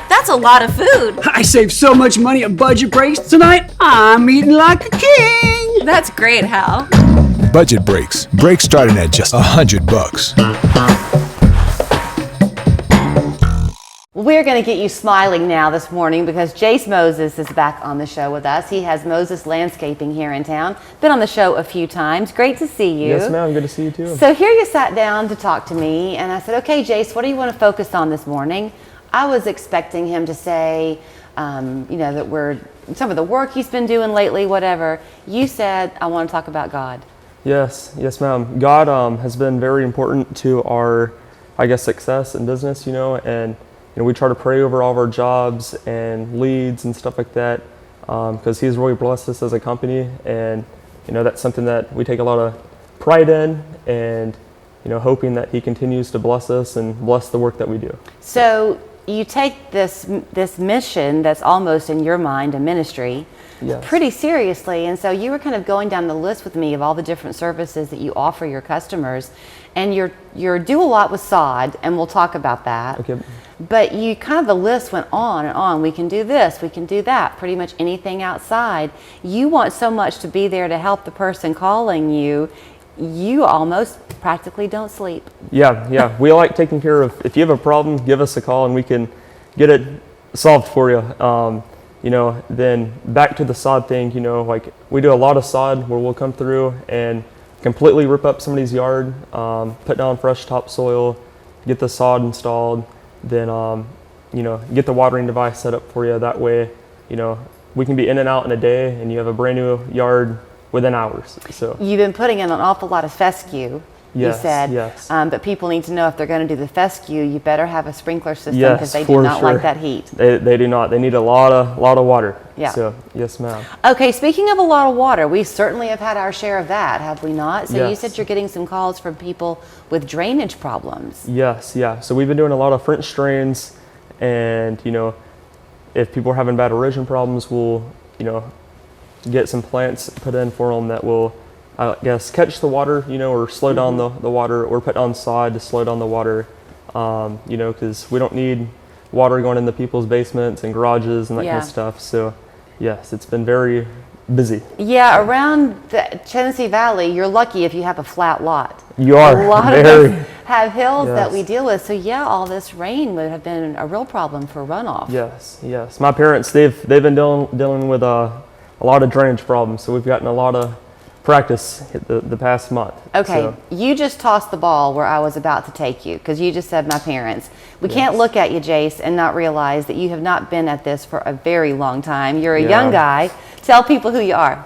That's a lot of food. I saved so much money at Budget Breaks tonight, I'm eating like a king. That's great, Hal. Budget Breaks. Breaks starting at just $100. We're going to get you smiling now this morning because Jace Moses is back on the show with us. He has Moses Landscaping here in town. Been on the show a few times. Great to see you. Yes, ma'am. Good to see you too. So here you sat down to talk to me, and I said, okay, Jace, what do you want to focus on this morning? I was expecting him to say, that we're some of the work he's been doing lately, whatever. You said, I want to talk about God. Yes, ma'am. God has been very important to our, success in business, and we try to pray over all of our jobs and leads and stuff like that because He's really blessed us as a company, and that's something that we take a lot of pride in, and hoping that He continues to bless us and bless the work that we do. So you take this mission that's almost in your mind a ministry. Yes. Pretty seriously, and so you were kind of going down the list with me of all the different services that you offer your customers, and you're do a lot with sod, and we'll talk about that. Okay. But you kind of the list went on and on. We can do this, we can do that, pretty much anything outside. You want so much to be there to help the person calling you. You almost practically don't sleep. Yeah. We like taking care of. If you have a problem, give us a call, and we can get it solved for you. Then back to the sod thing, we do a lot of sod where we'll come through and completely rip up somebody's yard, put down fresh topsoil, get the sod installed, then, get the watering device set up for you. That way, we can be in and out in a day, and you have a brand new yard within hours. So you've been putting in an awful lot of fescue. Yes, you said, yes. But people need to know if they're going to do the fescue, you better have a sprinkler system because Yes, they do not like that heat. They do not. They need a lot of water. Yeah. So yes, ma'am. Okay, speaking of a lot of water, we certainly have had our share of that, have we not? So Yes. you said you're getting some calls from people with drainage problems. Yes, yeah. So we've been doing a lot of French drains, and if people are having bad erosion problems, we'll get some plants put in for them that will, catch the water, or slow down the water, or put on sod to slow down the water, because we don't need water going into people's basements and garages and that kind of stuff. So, yes, it's been very busy. Yeah, around the Tennessee Valley, you're lucky if you have a flat lot. You are. A lot of us have hills that Yes. we deal with. So, all this rain would have been a real problem for runoff. Yes. My parents, they've been dealing with a lot of drainage problems, so we've gotten a lot of practice the past month. Okay, So, you just tossed the ball where I was about to take you because you just said my parents. We can't look at you, Jace, and not realize that you have not been at this for a very long time. You're a young guy. Tell people who you are.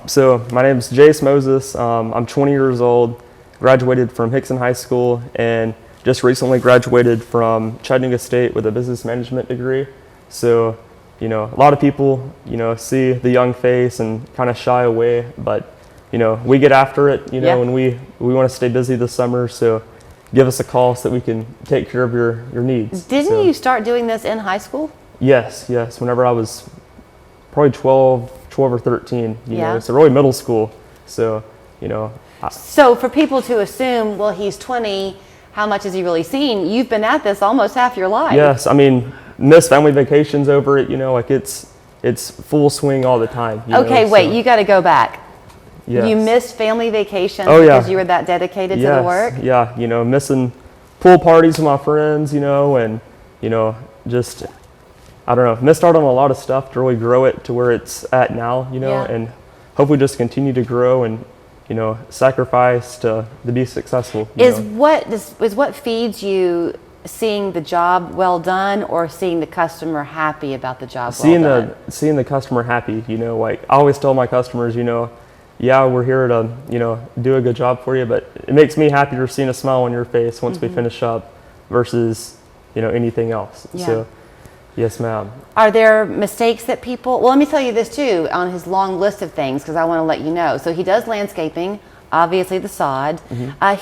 So my name is Jace Moses. I'm 20 years old, graduated from Hickson High School, and just recently graduated from Chattanooga State with a business management degree. So, a lot of people, see the young face and kind of shy away, but we get after it, and we want to stay busy this summer, so give us a call so that we can take care of your needs. Didn't you start doing this in high school? Yes, whenever I was probably 12 or 13, so really middle school, so, So for people to assume, well, he's 20, how much has he really seen? You've been at this almost half your life. Yes, miss family vacations over it, it's full swing all the time. Okay, wait, you got to go back. Yes. You missed family vacations Oh, because yeah. you were that dedicated to the work? Yeah, missing pool parties with my friends, and, just, I don't know, missed out on a lot of stuff to really grow it to where it's at now, and hopefully just continue to grow and, sacrifice to be successful. Is what feeds you seeing the job well done or seeing the customer happy about the job well done? Seeing the customer happy, I always tell my customers, we're here to, do a good job for you, but it makes me happier seeing a smile on your face once we finish up versus, anything else. Yeah. So, yes, ma'am. Are there mistakes that people, well, let me tell you this too, on his long list of things, because I want to let you know. So he does landscaping, obviously the sod.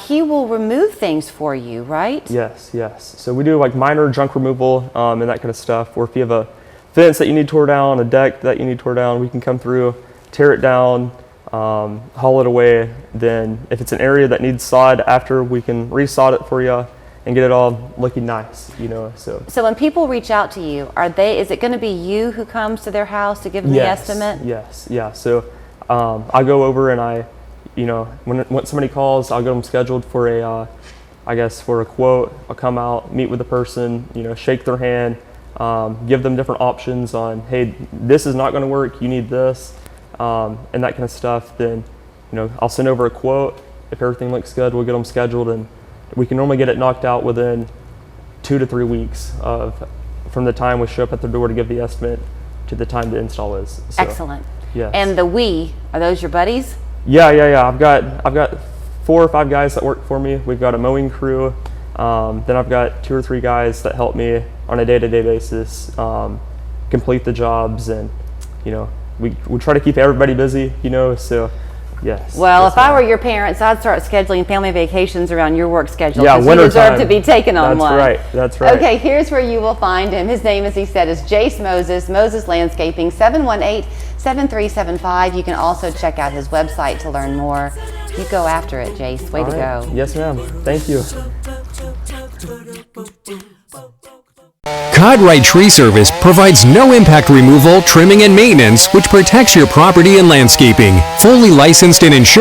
He will remove things for you, right? Yes. So we do minor junk removal and that kind of stuff, or if you have a fence that you need tore down, a deck that you need tore down, we can come through, tear it down, haul it away. Then if it's an area that needs sod after, we can re-sod it for you and get it all looking nice, you know. So when people reach out to you, is it going to be you who comes to their house to give them the estimate? Yes, yeah. So I go over and when somebody calls, I'll get them scheduled for for a quote. I'll come out, meet with the person, shake their hand, give them different options on, hey, this is not going to work, you need this, and that kind of stuff. Then, I'll send over a quote. If everything looks good, we'll get them scheduled, and we can normally get it knocked out within 2 to 3 weeks from the time we show up at the door to give the estimate to the time the install is. So, excellent. yes. And are those your buddies? Yeah. I've got 4 or 5 guys that work for me. We've got a mowing crew. Then I've got 2 or 3 guys that help me on a day-to-day basis complete the jobs, and we try to keep everybody busy. So yes. Well, yes, if I were your parents, I'd start scheduling family vacations around your work schedule. Yeah, you winter deserve time. to be taken on one. That's right. Okay, here's where you will find him. His name, as he said, is Jace Moses, Moses Landscaping, 718-7375. You can also check out his website to learn more. You go after it, Jace. Way to go. Yes, ma'am. Thank you. Codright Tree Service provides no impact removal, trimming, and maintenance, which protects your property and landscaping. Fully licensed and insured.